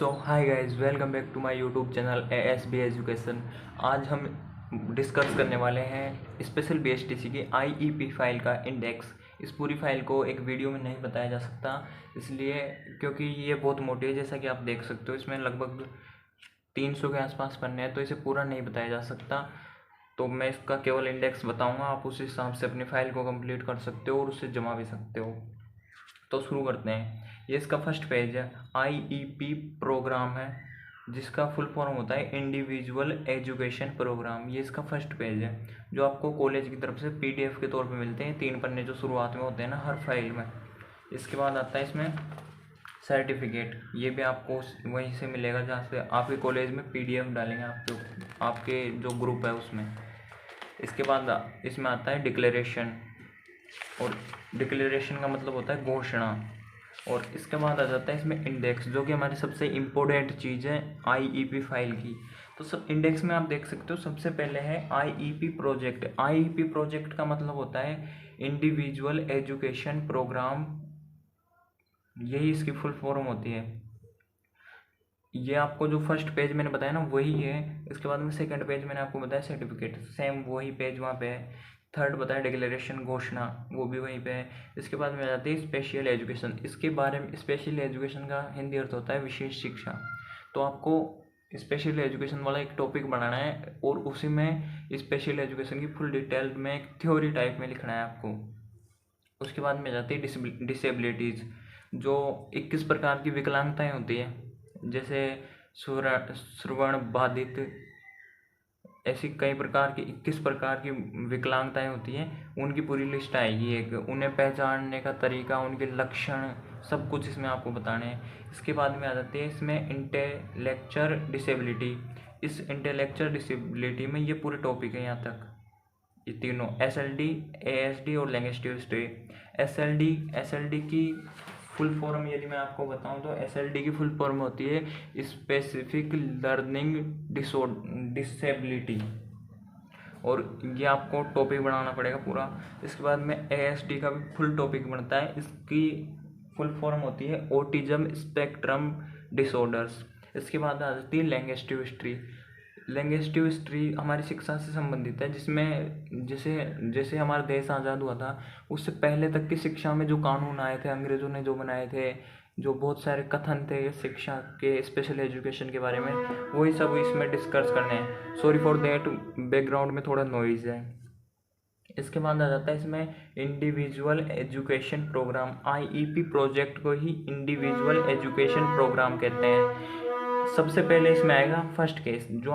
So hi guys, welcome back to my YouTube channel ASB education. आज हम discuss करने वाले हैं स्पेशल BSTC की IEP फाइल का इंडेक्स। इस पूरी फाइल को एक वीडियो में नहीं बताया जा सकता, इसलिए क्योंकि ये बहुत मोटी है। जैसा कि आप देख सकते हो, इसमें लगभग 300 के आसपास पन्ने हैं, तो इसे पूरा नहीं बताया जा सकता। तो मैं इसका केवल इंडेक्स बताऊँगा, आप उस हिसाब से अपनी फाइल को कंप्लीट कर सकते हो और उसे जमा भी सकते हो। तो शुरू करते हैं। ये इसका फर्स्ट पेज है। IEP प्रोग्राम है, जिसका फुल फॉर्म होता है इंडिविजुअल एजुकेशन प्रोग्राम। ये इसका फर्स्ट पेज है, जो आपको कॉलेज की तरफ से PDF के तौर पे मिलते हैं। 3 पन्ने जो शुरुआत में होते हैं ना हर फाइल में। इसके बाद आता है इसमें सर्टिफिकेट। ये भी आपको वहीं से मिलेगा जहाँ से आपके कॉलेज में PDF डालेंगे आपके जो ग्रुप है उसमें। इसके बाद इसमें आता है डिक्लेरेशन, और डिक्लेरेशन का मतलब होता है घोषणा। और इसके बाद आ जाता है इसमें इंडेक्स, जो कि हमारी सबसे इम्पोर्टेंट चीज़ है IEP फाइल की। तो सब इंडेक्स में आप देख सकते हो, सबसे पहले है IEP प्रोजेक्ट। IEP प्रोजेक्ट का मतलब होता है इंडिविजुअल एजुकेशन प्रोग्राम, यही इसकी फुल फॉर्म होती है। ये आपको जो फर्स्ट पेज मैंने बताया ना वही है। इसके बाद में सेकंड पेज मैंने आपको बताया सर्टिफिकेट, सेम वही पेज वहाँ पे है। थर्ड बताया डिक्लेरेशन घोषणा, वो भी वहीं पे है। इसके बाद में आ जाती है स्पेशल एजुकेशन। इसके बारे में स्पेशल एजुकेशन का हिंदी अर्थ होता है विशेष शिक्षा। तो आपको स्पेशल एजुकेशन वाला एक टॉपिक बनाना है और उसी में स्पेशल एजुकेशन की फुल डिटेल में एक थ्योरी टाइप में लिखना है आपको। उसके बाद में जाती है डिसेबिलिटीज़, जो 21 प्रकार की विकलांगताएँ होती है, जैसे श्रवण बाधित, ऐसी कई प्रकार की 21 प्रकार की विकलांगताएं होती हैं। उनकी पूरी लिस्ट आएगी एक, उन्हें पहचानने का तरीका, उनके लक्षण, सब कुछ इसमें आपको बताने हैं। इसके बाद में आ जाती है इसमें इंटेलेक्चुअल डिसेबिलिटी। इस इंटेलेक्चुअल डिसेबिलिटी में ये पूरे टॉपिक है यहाँ तक, ये तीनों SLD, ASD और लैंग्वेज हिस्ट्री। SLD की फुल फॉर्म यदि मैं आपको बताऊं तो SLD की फुल फॉर्म होती है स्पेसिफिक लर्निंग डिसेबिलिटी, और ये आपको टॉपिक बनाना पड़ेगा पूरा। इसके बाद में ASD का भी फुल टॉपिक बनता है, इसकी फुल फॉर्म होती है ऑटिज्म स्पेक्ट्रम डिसऑर्डर्स। इसके बाद आ जाती है लैंग्वेज हिस्ट्री। लैंग्वेज हिस्ट्री हमारी शिक्षा से संबंधित है, जिसमें जैसे हमारा देश आज़ाद हुआ था उससे पहले तक की शिक्षा में जो कानून आए थे, अंग्रेज़ों ने जो बनाए थे, जो बहुत सारे कथन थे शिक्षा के, स्पेशल एजुकेशन के बारे में, वही सब इसमें डिस्कस करने हैं। सॉरी फॉर दैट, बैकग्राउंड में थोड़ा नॉइज़ है। इसके बाद आ जाता है इसमें individual education programme. IEP project को ही इंडिविजुअल एजुकेशन प्रोग्राम कहते हैं। सबसे पहले इसमें आएगा फर्स्ट केस, जो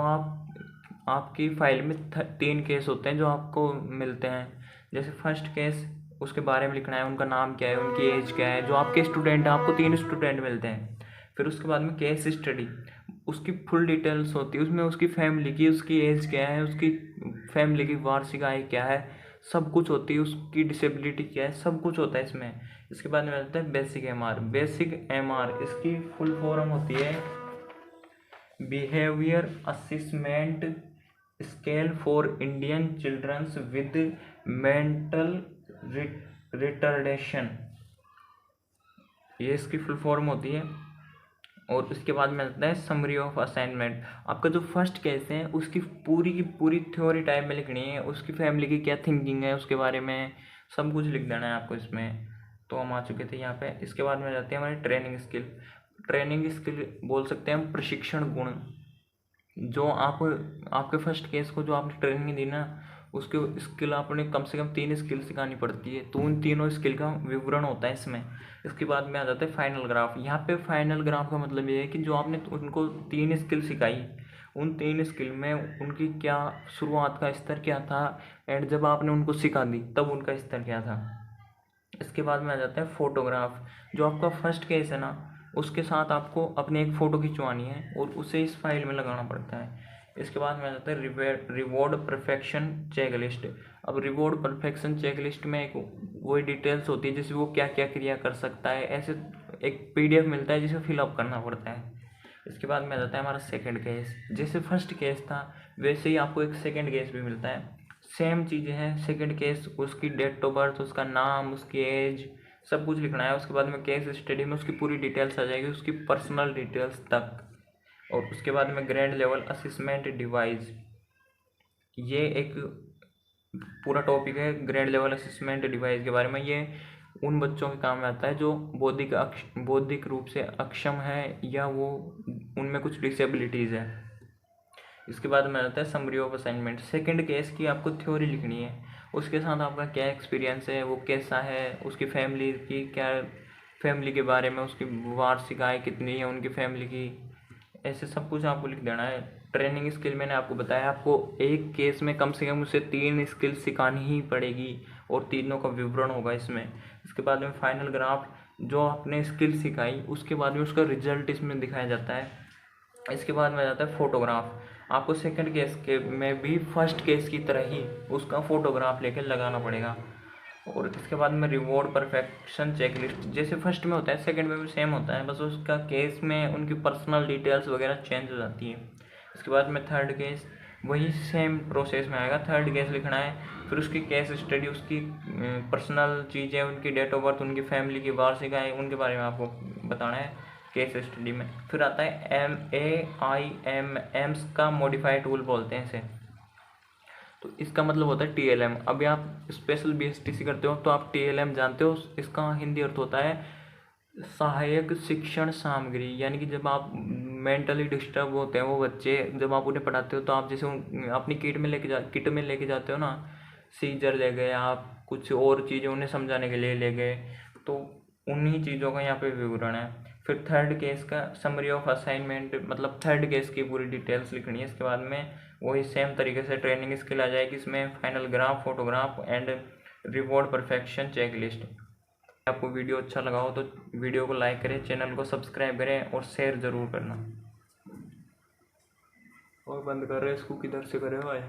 आपकी फाइल में 3 केस होते हैं जो आपको मिलते हैं। जैसे फर्स्ट केस, उसके बारे में लिखना है, उनका नाम क्या है, उनकी एज क्या है। जो आपके स्टूडेंट हैं, आपको 3 स्टूडेंट मिलते हैं। फिर उसके बाद में केस स्टडी, उसकी फुल डिटेल्स होती है उसमें, उसकी फैमिली की, उसकी एज क्या है, उसकी फैमिली की वार्षिक आय क्या है, सब कुछ होती है। उसकी डिसेबिलिटी क्या है, सब कुछ होता है इसमें। इसके बाद में आता है बेसिक MR। इसकी फुल फॉर्म होती है behaviour assessment scale for Indian childrens with mental retardation, ये इसकी फुल फॉर्म होती है। और उसके बाद में आता है समरी ऑफ असाइनमेंट। आपका जो फर्स्ट केस है उसकी पूरी की पूरी थ्योरी टाइप में लिखनी है, उसकी फैमिली की क्या थिंकिंग है उसके बारे में सब कुछ लिख देना है आपको इसमें। तो हम आ चुके थे यहाँ पे। इसके बाद में जाते हैं हमारी ट्रेनिंग स्किल बोल सकते हैं हम, प्रशिक्षण गुण। जो आपके फर्स्ट केस को जो आपने ट्रेनिंग दी ना, उसके स्किल आपने कम से कम 3 स्किल सिखानी पड़ती है, तो उन तीनों स्किल का विवरण होता है इसमें। इसके बाद में आ जाता है फाइनल ग्राफ। यहाँ पे फाइनल ग्राफ का मतलब ये है कि जो आपने उनको 3 स्किल सिखाई, उन 3 स्किल में उनकी क्या शुरुआत का स्तर क्या था, एंड जब आपने उनको सिखा दी तब उनका स्तर क्या था। इसके बाद में आ जाता है फोटोग्राफ। जो आपका फर्स्ट केस है ना, उसके साथ आपको अपनी एक फ़ोटो खिंचवानी है और उसे इस फाइल में लगाना पड़ता है। इसके बाद में आ जाता है रिवॉर्ड परफेक्शन चेकलिस्ट। अब रिवॉर्ड परफेक्शन चेकलिस्ट में एक वही डिटेल्स होती है, जैसे वो क्या क्या क्रिया कर सकता है, ऐसे एक PDF मिलता है जिसे फिलअप करना पड़ता है। इसके बाद में आ जाता है हमारा सेकंड केस। जैसे फर्स्ट केस था वैसे ही आपको एक सेकंड केस भी मिलता है, सेम चीज़ें हैं। सेकंड केस, उसकी डेट ऑफ बर्थ, उसका नाम, उसकी एज, सब कुछ लिखना है। उसके बाद में केस स्टडी में उसकी पूरी डिटेल्स आ जाएगी, उसकी पर्सनल डिटेल्स तक। और उसके बाद में ग्रेड लेवल असेसमेंट डिवाइस, ये एक पूरा टॉपिक है ग्रेड लेवल असेसमेंट डिवाइस के बारे में। ये उन बच्चों के काम में आता है जो बौद्धिक रूप से अक्षम है या वो उनमें कुछ डिसेबिलिटीज़ है। इसके बाद में आता है summary of assignment. Second case की आपको थ्योरी लिखनी है, उसके साथ आपका क्या एक्सपीरियंस है, वो कैसा है, उसकी फैमिली की क्या, फैमिली के बारे में, उसकी वार्षिक आय कितनी है उनकी फैमिली की, ऐसे सब कुछ आपको लिख देना है। ट्रेनिंग स्किल मैंने आपको बताया, आपको एक केस में कम से कम उसे 3 स्किल सिखानी ही पड़ेगी और तीनों का विवरण होगा इसमें। इसके बाद में फाइनल ग्राफ, जो आपने स्किल सिखाई उसके बाद में उसका रिजल्ट इसमें दिखाया जाता है। इसके बाद में आ जाता है फोटोग्राफ। आपको सेकंड केस के में भी फर्स्ट केस की तरह ही उसका फोटोग्राफ लेकर लगाना पड़ेगा। और इसके बाद में रिवॉर्ड परफेक्शन चेकलिस्ट, जैसे फर्स्ट में होता है सेकंड में भी सेम होता है, बस उसका केस में उनकी पर्सनल डिटेल्स वगैरह चेंज हो जाती है। इसके बाद में थर्ड केस वही सेम प्रोसेस में आएगा, थर्ड केस लिखना है, फिर उसकी केस स्टडी, उसकी पर्सनल चीज़ें, उनकी डेट ऑफ बर्थ, उनकी फैमिली की वार्षिक आय, उनके बारे में आपको बताना है केस स्टडी में। फिर आता है एम्स का मॉडिफाइड टूल बोलते हैं इसे, तो इसका मतलब होता है TLM। अभी आप स्पेशल BSTC करते हो तो आप TLM जानते हो, इसका हिंदी अर्थ होता है सहायक शिक्षण सामग्री। यानी कि जब आप मेंटली डिस्टर्ब होते हैं वो बच्चे, जब आप उन्हें पढ़ाते हो तो आप जैसे अपनी किट में लेके जाते हो ना, सीजर ले गए आप, कुछ और चीज़ें उन्हें समझाने के लिए ले गए, तो उन्हीं चीज़ों का यहाँ पे विवरण है। फिर थर्ड केस का समरी ऑफ असाइनमेंट, मतलब थर्ड केस की पूरी डिटेल्स लिखनी है। इसके बाद में वही सेम तरीके से ट्रेनिंग स्किल आ जाएगी इसमें, final graph, photograph and reward perfection check list. आपको वीडियो अच्छा लगा हो तो वीडियो को लाइक करें, चैनल को सब्सक्राइब करें और शेयर ज़रूर करना। और बंद कर रहे हैं इसको, किधर से करे हो आए।